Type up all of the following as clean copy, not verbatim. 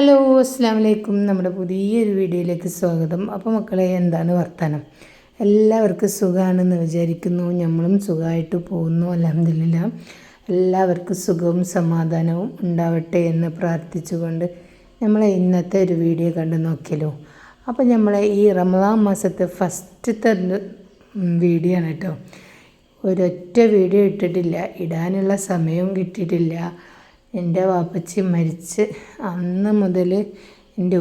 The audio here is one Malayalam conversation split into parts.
ഹലോ അസ്സാം വലൈക്കും. നമ്മുടെ പുതിയൊരു വീഡിയോയിലേക്ക് സ്വാഗതം. അപ്പോൾ മക്കളെ, എന്താണ് വർത്തമാനം? എല്ലാവർക്കും സുഖമാണെന്ന് വിചാരിക്കുന്നു. നമ്മളും സുഖമായിട്ട് പോകുന്നു. അൽഹംദുലില്ലാ. എല്ലാവർക്കും സുഖവും സമാധാനവും ഉണ്ടാവട്ടെ എന്ന് പ്രാർത്ഥിച്ചുകൊണ്ട് നമ്മളെ ഇന്നത്തെ ഒരു വീഡിയോ കണ്ടു നോക്കിയല്ലോ. അപ്പോൾ നമ്മളെ ഈ റമദാൻ മാസത്തെ ഫസ്റ്റത്തെ വീഡിയോ ആണ് കേട്ടോ. ഒരൊറ്റ വീഡിയോ ഇട്ടിട്ടില്ല, ഇടാനുള്ള സമയവും കിട്ടിയിട്ടില്ല. എൻ്റെ വാപ്പച്ചി മരിച്ച് അന്ന് മുതൽ എൻ്റെ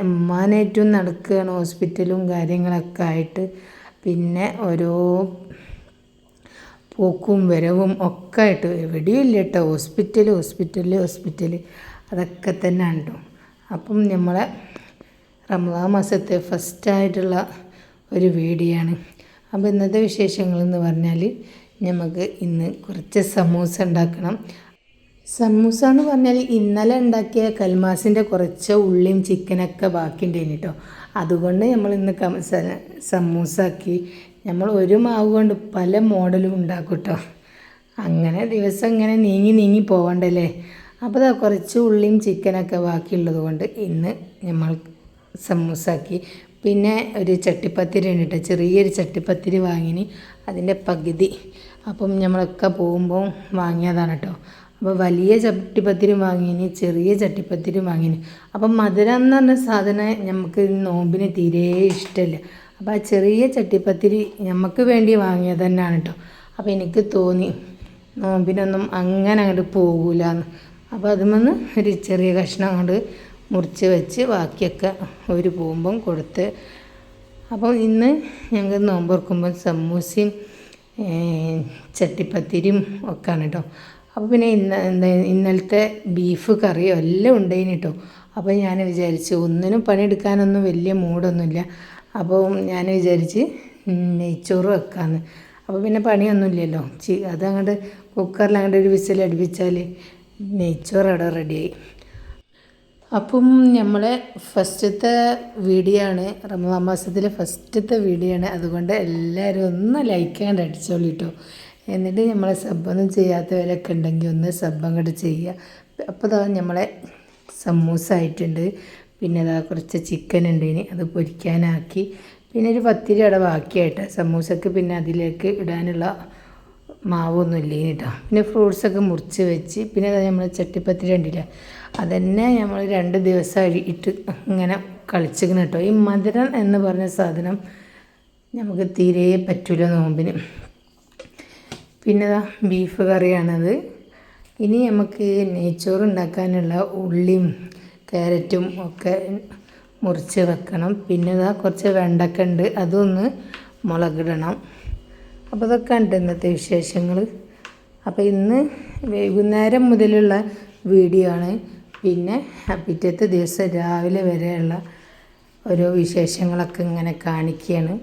ഉമ്മാനായിട്ടും നടക്കുകയാണ്, ഹോസ്പിറ്റലും കാര്യങ്ങളൊക്കെ ആയിട്ട്. പിന്നെ ഓരോ പോക്കും വരവും ഒക്കെ ആയിട്ട് എവിടെയും ഇല്ല കേട്ടോ. ഹോസ്പിറ്റൽ അതൊക്കെ തന്നെ ഉണ്ടോ. അപ്പം നമ്മളെ റമദാൻ മാസത്തെ ഫസ്റ്റായിട്ടുള്ള ഒരു വീഡിയോ ആണ്. അപ്പോൾ ഇന്നത്തെ വിശേഷങ്ങളെന്ന് പറഞ്ഞാൽ നമുക്ക് ഇന്ന് കുറച്ച് സമൂസ ഉണ്ടാക്കണം. സമൂസ എന്ന് പറഞ്ഞാൽ ഇന്നലെ ഉണ്ടാക്കിയ കൽമാസിൻ്റെ കുറച്ച് ഉള്ളിയും ചിക്കനൊക്കെ ബാക്കിയുണ്ടായിന് കേട്ടോ. അതുകൊണ്ട് നമ്മൾ ഇന്ന് സമൂസ ആക്കി. നമ്മൾ ഒരു മാവ് കൊണ്ട് പല മോഡലും ഉണ്ടാക്കും കേട്ടോ. അങ്ങനെ ദിവസം ഇങ്ങനെ നീങ്ങി പോകണ്ടല്ലേ. അപ്പോൾ കുറച്ച് ഉള്ളിയും ചിക്കനൊക്കെ ബാക്കിയുള്ളത് കൊണ്ട് ഇന്ന് നമ്മൾ സമൂസ ആക്കി. പിന്നെ ഒരു ചട്ടിപ്പത്തിരി ഉണ്ട് കേട്ടോ, ചെറിയൊരു ചട്ടിപ്പത്തിരി വാങ്ങിന്, അതിൻ്റെ പകുതി. അപ്പം നമ്മളൊക്കെ പോകുമ്പോൾ വാങ്ങിയതാണ് കേട്ടോ. അപ്പോൾ വലിയ ചട്ടിപ്പത്തിരി വാങ്ങിന്, ചെറിയ ചട്ടിപ്പത്തിരി വാങ്ങിന്. അപ്പം മധുരം എന്ന് പറഞ്ഞ സാധനം നമുക്ക് നോമ്പിന് തീരെ ഇഷ്ടമില്ല. അപ്പോൾ ആ ചെറിയ ചട്ടിപ്പത്തിരി നമുക്ക് വേണ്ടി വാങ്ങിയത് തന്നെയാണ് കേട്ടോ. അപ്പോൾ എനിക്ക് തോന്നി നോമ്പിനൊന്നും അങ്ങനെ അങ്ങോട്ട് പോകൂലെന്ന്. അപ്പോൾ അതിൽ ഒരു ചെറിയ കഷ്ണം അങ്ങോട്ട് മുറിച്ച് വെച്ച് ബാക്കിയൊക്കെ ഒരു പോകുമ്പം കൊടുത്ത്. അപ്പോൾ ഇന്ന് ഞങ്ങൾ നോമ്പ് തുറക്കുമ്പോൾ സമൂസയും ചട്ടിപ്പത്തിരിയും ഒക്കെയാണ് കേട്ടോ. അപ്പോൾ പിന്നെ ഇന്നലത്തെ ബീഫ് കറിയോ എല്ലാം ഉണ്ടായിന് കേട്ടോ. അപ്പോൾ ഞാൻ വിചാരിച്ചു ഒന്നിനും പണിയെടുക്കാനൊന്നും വലിയ മൂടൊന്നുമില്ല. അപ്പോൾ ഞാൻ വിചാരിച്ച് നെയ്ച്ചോറ് വെക്കാമെന്ന്. അപ്പോൾ പിന്നെ പണിയൊന്നുമില്ലല്ലോ, അതങ്ങോട്ട് കുക്കറിൽ അങ്ങോട്ട് ഒരു വിസിൽ അടുപ്പിച്ചാൽ നെയ്ച്ചോറ് അവിടെ റെഡിയായി. അപ്പം നമ്മളെ ഫസ്റ്റത്തെ വീഡിയോ ആണ്, റമദാൻ മാസത്തിലെ ഫസ്റ്റത്തെ വീഡിയോ ആണ്. അതുകൊണ്ട് എല്ലാവരും ഒന്ന് ലൈക്കാണ്ട് അടിച്ചോളൂ കേട്ടോ. എന്നിട്ട് നമ്മളെ സബ്ബൊന്നും ചെയ്യാത്തവരൊക്കെ ഉണ്ടെങ്കിൽ ഒന്ന് സബ് അങ്ങോട്ട് ചെയ്യുക. അപ്പോൾ ഇതാ നമ്മളെ സമൂസ ആയിട്ടുണ്ട്. പിന്നെ ഇതാ കുറച്ച് ചിക്കൻ ഉണ്ട്, ഇനി അത് പൊരിക്കാനാക്കി. പിന്നെ ഒരു പത്തിരി അവിടെ ബാക്കിയായിട്ട് സമൂസക്ക് പിന്നെ അതിലേക്ക് ഇടാനുള്ള മാവൊന്നും ഇല്ലേനി കേട്ടോ. പിന്നെ ഫ്രൂട്ട്സൊക്കെ മുറിച്ച് വെച്ച്. പിന്നെ അതാ നമ്മൾ ചട്ടിപ്പത്തിരി ഉണ്ടില്ല, അതന്നെ നമ്മൾ 2 ദിവസം ഇട്ട് ഇങ്ങനെ കളിച്ചിരിക്കണം കേട്ടോ. ഈ മധുരം എന്ന് പറഞ്ഞ സാധനം നമുക്ക് തീരെ പറ്റൂല നോമ്പിന്. പിന്നെ ബീഫ് കറിയാണത്. ഇനി നമുക്ക് നെയ്ച്ചോറ് ഉണ്ടാക്കാനുള്ള ഉള്ളിയും ക്യാരറ്റും ഒക്കെ മുറിച്ച് വെക്കണം. പിന്നെ കുറച്ച് വെണ്ടക്ക ഉണ്ട്, അതൊന്ന് മുളകിടണം. അപ്പോൾ ഇതൊക്കെ ഉണ്ട് ഇന്നത്തെ വിശേഷങ്ങൾ. അപ്പോൾ ഇന്ന് വൈകുന്നേരം മുതലുള്ള വീഡിയോ ആണ്. പിന്നെ പിറ്റത്തെ ദിവസം രാവിലെ വരെയുള്ള ഓരോ വിശേഷങ്ങളൊക്കെ ഇങ്ങനെ കാണിക്കുകയാണ്.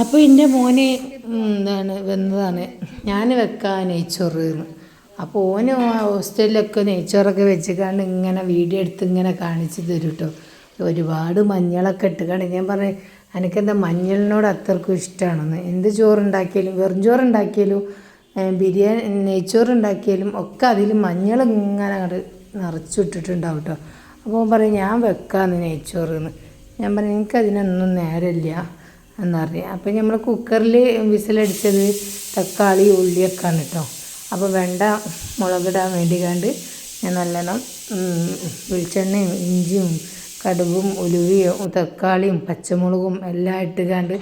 അപ്പോൾ എൻ്റെ മോന് വന്നതാണ് ഞാൻ വെക്കാൻ നെയ്ച്ചോറ്. അപ്പോൾ ഓന് ഹോസ്റ്റലിലൊക്കെ നെയ്ച്ചോറൊക്കെ വെച്ചിക്കാണ്ട് ഇങ്ങനെ വീഡിയോ എടുത്ത് ഇങ്ങനെ കാണിച്ച് തരും കേട്ടോ. ഒരുപാട് മഞ്ഞളൊക്കെ ഇട്ടുകൊണ്ട് ഞാൻ പറഞ്ഞു, എനിക്കെന്താ മഞ്ഞളിനോട് അത്രക്കും ഇഷ്ടമാണെന്ന്. എന്ത് ചോറുണ്ടാക്കിയാലും, വെറും ചോറുണ്ടാക്കിയാലും ബിരിയാണി നെയ്ച്ചോറുണ്ടാക്കിയാലും ഒക്കെ അതിൽ മഞ്ഞൾ ഇങ്ങനെ അങ്ങോട്ട് നിറച്ചിട്ടിട്ടുണ്ടാവും കേട്ടോ. അപ്പോൾ പറയും ഞാൻ വെക്കാമെന്ന് നെയ്ച്ചോറെന്ന്. ഞാൻ പറഞ്ഞു എനിക്കതിനൊന്നും നേരമില്ല എന്നറിയാം. അപ്പോൾ നമ്മൾ കുക്കറിൽ വിസിലടിച്ചത് തക്കാളി ഉള്ളിയൊക്കെ ആണ് കേട്ടോ. അപ്പോൾ വെണ്ട മുളകിടാൻ വേണ്ടി കണ്ട് ഞാൻ നല്ലോണം വെളിച്ചെണ്ണയും ഇഞ്ചിയും കടുകും ഉലുവയും തക്കാളിയും പച്ചമുളകും എല്ലാം ഇട്ടുകൊണ്ട്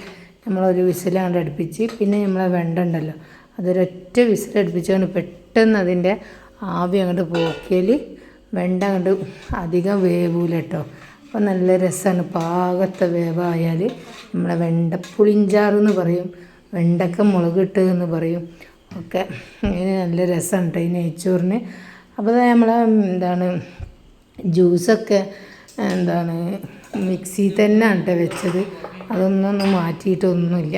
നമ്മളൊരു വിസിലങ്ങോട്ട് അടുപ്പിച്ച് പിന്നെ നമ്മളെ വെണ്ട ഉണ്ടല്ലോ അതൊരൊറ്റ വിസിലടുപ്പിച്ചുകൊണ്ട് പെട്ടെന്ന് അതിൻ്റെ ആവി അങ്ങോട്ട് പോക്കിയാൽ വെണ്ട അങ്ങോട്ട് അധികം വേവൂല കേട്ടോ. അപ്പോൾ നല്ല രസമാണ്. പാകത്തെ വേവായാൽ നമ്മളെ വെണ്ട പുളിഞ്ചാറെന്ന് പറയും, വെണ്ടക്ക മുളകിട്ട് എന്ന് പറയും ഒക്കെ. ഇങ്ങനെ നല്ല രസമാണ് കേട്ടോ ഈ നെയ്ച്ചോറിന്. അപ്പോൾ നമ്മളെ ജ്യൂസൊക്കെ മിക്സി തന്നെയാണ് കേട്ടോ വെച്ചത്, അതൊന്നും മാറ്റിയിട്ടൊന്നുമില്ല.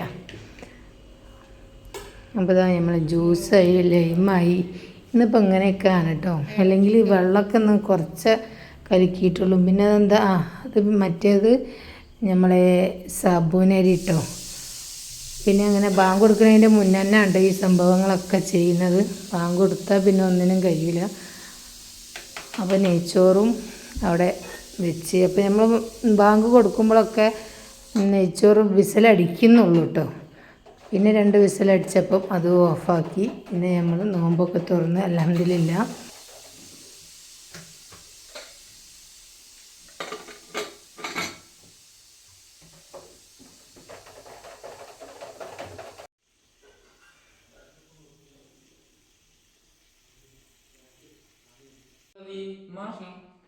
അപ്പോൾ നമ്മളെ ജ്യൂസായി ലൈമായി ഇന്നിപ്പോൾ ഇങ്ങനെയൊക്കെയാണ് കേട്ടോ. അല്ലെങ്കിൽ വെള്ളമൊക്കെ ഒന്ന് കുറച്ച് കലക്കിയിട്ടുള്ളൂ. പിന്നെ അത് മറ്റേത് നമ്മളെ സാബൂനരി ഇട്ടോ. പിന്നെ അങ്ങനെ ബാങ്ക് കൊടുക്കുന്നതിൻ്റെ മുന്നേ തന്നെ ഉണ്ട് ഈ സംഭവങ്ങളൊക്കെ ചെയ്യുന്നത്. ബാങ്ക് കൊടുത്താൽ പിന്നെ ഒന്നിനും കഴിയില്ല. അപ്പോൾ നെയ്ച്ചോറും അവിടെ വെച്ച്, അപ്പോൾ നമ്മൾ ബാങ്ക് കൊടുക്കുമ്പോഴൊക്കെ നെയ്ച്ചോറ് വിസിലടിക്കുന്നുള്ളൂ കേട്ടോ. പിന്നെ 2 വിസിലടിച്ചപ്പം അത് ഓഫാക്കി. പിന്നെ നമ്മൾ നോമ്പൊക്കെ തുറന്ന് അൽഹംദുലില്ലാ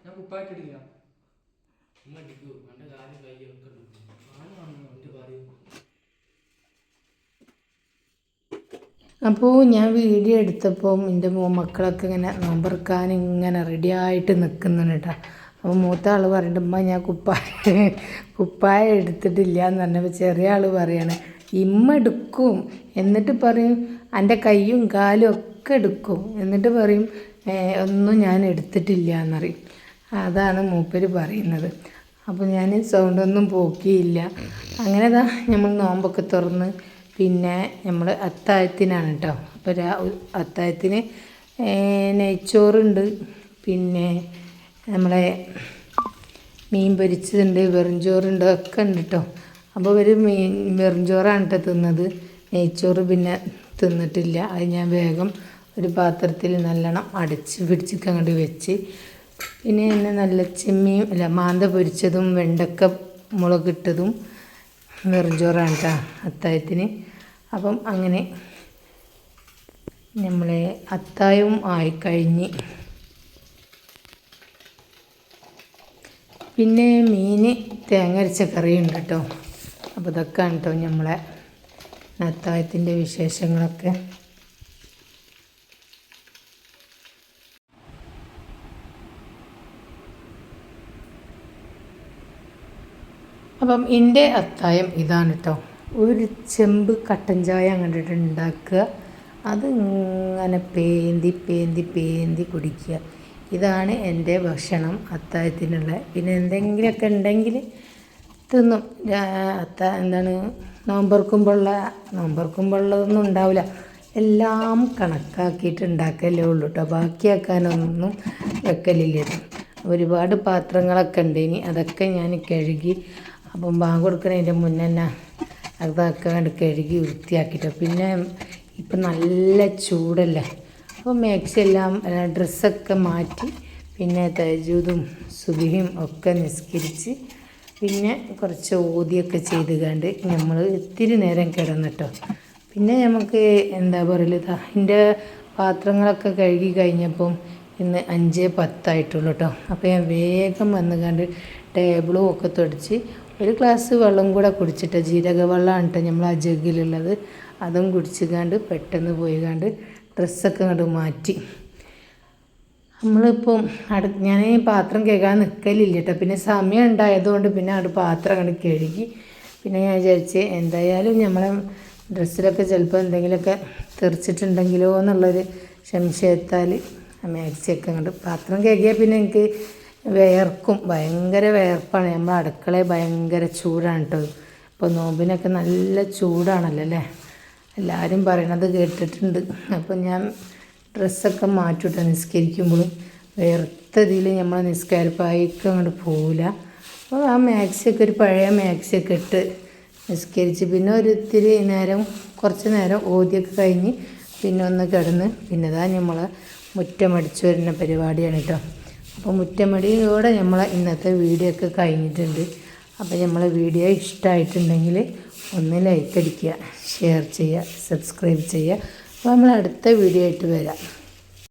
ഞാൻ കുപ്പായിട്ടിടില്ല. അപ്പോൾ ഞാൻ വീഡിയോ എടുത്തപ്പോൾ എൻ്റെ മക്കളൊക്കെ ഇങ്ങനെ നോമ്പറക്കാൻ ഇങ്ങനെ റെഡിയായിട്ട് നിൽക്കുന്നുണ്ട് കേട്ടോ. അപ്പോൾ മൂത്ത ആൾ പറയുന്നുണ്ട് ഉമ്മ ഞാൻ കുപ്പായം എടുത്തിട്ടില്ല എന്ന് പറഞ്ഞപ്പോൾ ചെറിയ ആൾ പറയാണ് ഇമ്മ എടുക്കും, എന്നിട്ട് പറയും എൻ്റെ കൈയും കാലും ഒക്കെ എടുക്കും, എന്നിട്ട് പറയും ഒന്നും ഞാൻ എടുത്തിട്ടില്ല എന്നറിയും. അതാണ് മൂപ്പര് പറയുന്നത്. അപ്പോൾ ഞാൻ സൗണ്ടൊന്നും പോക്കിയില്ല. അങ്ങനെ നമ്മൾ നോമ്പൊക്കെ തുറന്ന് പിന്നെ നമ്മൾ അത്താഴത്തിനാണ് കേട്ടോ. അപ്പോൾ അത്താഴത്തിന് നെയ്ച്ചോറുണ്ട്, പിന്നെ നമ്മളെ മീൻ പൊരിച്ചതുണ്ട്, വെറുംചോറുണ്ട്, ഒക്കെ ഉണ്ട് കേട്ടോ. അപ്പോൾ ഒരു വെറുംചോറാണ് കേട്ടോ തിന്നത്. നെയ്ച്ചോറ് പിന്നെ തിന്നിട്ടില്ല. അത് ഞാൻ വേഗം ഒരു പാത്രത്തിൽ നല്ലോണം അടച്ച് പിടിച്ചൊക്കെ അങ്ങോട്ട് വെച്ച്. പിന്നെ നല്ല മാന്ത പൊരിച്ചതും വെണ്ടക്ക മുളകിട്ടതും വെറുംചോറാണ് കേട്ടോ അത്താഴത്തിന്. അപ്പം അങ്ങനെ നമ്മളെ അത്താഴവും ആയിക്കഴിഞ്ഞ് പിന്നെ മീൻ തേങ്ങ അരച്ച കറിയുണ്ട് കേട്ടോ. അപ്പോൾ ഇതൊക്കെയാണ് കേട്ടോ നമ്മളെ അത്താഴത്തിൻ്റെ വിശേഷങ്ങളൊക്കെ. അപ്പം എൻ്റെ അത്താഴം ഇതാണ് കേട്ടോ. ഒരു ചെമ്പ് കട്ടൻ ചായ അങ്ങോട്ട് ഉണ്ടാക്കുക, അത് ഇങ്ങനെ പേന്തി കുടിക്കുക. ഇതാണ് എൻ്റെ ഭക്ഷണം അത്താഴത്തിനുള്ള. പിന്നെ എന്തെങ്കിലുമൊക്കെ ഉണ്ടെങ്കിൽ തിന്നും. നോമ്പറക്കുമ്പോഴുള്ളതൊന്നും ഉണ്ടാവില്ല, എല്ലാം കണക്കാക്കിയിട്ട് ഉണ്ടാക്കലേ ഉള്ളൂ കേട്ടോ. ബാക്കിയാക്കാനൊന്നും വെക്കലില്ല. ഒരുപാട് പാത്രങ്ങളൊക്കെ ഉണ്ട്, ഇനി അതൊക്കെ ഞാൻ കഴുകി. അപ്പം ബാങ്ക് കൊടുക്കുന്നതിൻ്റെ മുന്നേ തന്നെ അതൊക്കെ കണ്ട് കഴുകി വൃത്തിയാക്കിയിട്ടോ. പിന്നെ ഇപ്പം നല്ല ചൂടല്ലേ, അപ്പോൾ മാക്സി എല്ലാം ഡ്രസ്സൊക്കെ മാറ്റി പിന്നെ തഹജ്ജുദും സുബ്ഹിയും ഒക്കെ നിസ്കരിച്ച് പിന്നെ കുറച്ച് ഓതിയൊക്കെ ചെയ്ത് കണ്ട് നമ്മൾ ഇത്തിരി നേരം കിടന്നിട്ടോ. പിന്നെ നമുക്ക് എന്താ പറയല്, എൻ്റെ പാത്രങ്ങളൊക്കെ കഴുകി കഴിഞ്ഞപ്പം ഇന്ന് 5:10 കേട്ടോ. അപ്പോൾ ഞാൻ വേഗം വന്ന് കണ്ട് ടേബിളും ഒക്കെ തുടച്ച് ഒരു ഗ്ലാസ് വെള്ളം കൂടെ കുടിച്ചിട്ട്, ജീരക വെള്ളമാണ് കേട്ടോ നമ്മൾ ആ ജഗ്ഗിലുള്ളത്, അതും കുടിച്ചുകാണ്ട് പെട്ടെന്ന് പോയി കണ്ട് ഡ്രസ്സൊക്കെ അങ്ങോട്ട് മാറ്റി. നമ്മളിപ്പം ഞാൻ പാത്രം കഴുകാൻ നിൽക്കലില്ല കേട്ടോ. പിന്നെ സമയം ഉണ്ടായതുകൊണ്ട് പിന്നെ അവിടെ പാത്രം അങ്ങോട്ട് കഴുകി. പിന്നെ ഞാൻ വിചാരിച്ച് എന്തായാലും നമ്മളെ ഡ്രസ്സിലൊക്കെ ചിലപ്പോൾ എന്തെങ്കിലുമൊക്കെ തെറിച്ചിട്ടുണ്ടെങ്കിലോ എന്നുള്ളൊരു സംശയത്താൽ മാക്സിയൊക്കെ അങ്ങോട്ട് പാത്രം കഴുകിയാൽ പിന്നെ എനിക്ക് വിയർക്കും, ഭയങ്കര വിയർപ്പാണ്. നമ്മൾ അടുക്കളയിൽ ഭയങ്കര ചൂടാണ് കേട്ടോ. ഇപ്പോൾ നോമ്പിനൊക്കെ നല്ല ചൂടാണല്ലോ അല്ലേ, എല്ലാവരും പറയണത് കേട്ടിട്ടുണ്ട്. അപ്പം ഞാൻ ഡ്രസ്സൊക്കെ മാറ്റിട്ടോ. നിസ്കരിക്കുമ്പോഴും വേർത്തതിൽ നമ്മൾ നിസ്കാരപ്പായിക്ക് അങ്ങോട്ട് പോവില്ല. അപ്പോൾ ആ മാക്സിയൊക്കെ ഒരു പഴയ മാക്സിയൊക്കെ ഇട്ട് നിസ്കരിച്ച് പിന്നെ ഒരിത്തിരി നേരം കുറച്ച് നേരം ഓതിയൊക്കെ കഴിഞ്ഞ് പിന്നെ ഒന്ന് കിടന്ന് പിന്നെ നമ്മൾ മുറ്റമടിച്ചു വരുന്ന പരിപാടിയാണ് കേട്ടോ. അപ്പോൾ മുറ്റമടിയോടെ നമ്മളെ ഇന്നത്തെ വീഡിയോ ഒക്കെ കഴിഞ്ഞിട്ടുണ്ട്. അപ്പോൾ നമ്മളെ വീഡിയോ ഇഷ്ടമായിട്ടുണ്ടെങ്കിൽ ഒന്ന് ലൈക്ക് അടിക്കുക, ഷെയർ ചെയ്യുക, സബ്സ്ക്രൈബ് ചെയ്യുക. അപ്പോൾ നമ്മൾ അടുത്ത വീഡിയോ ആയിട്ട് വരാം.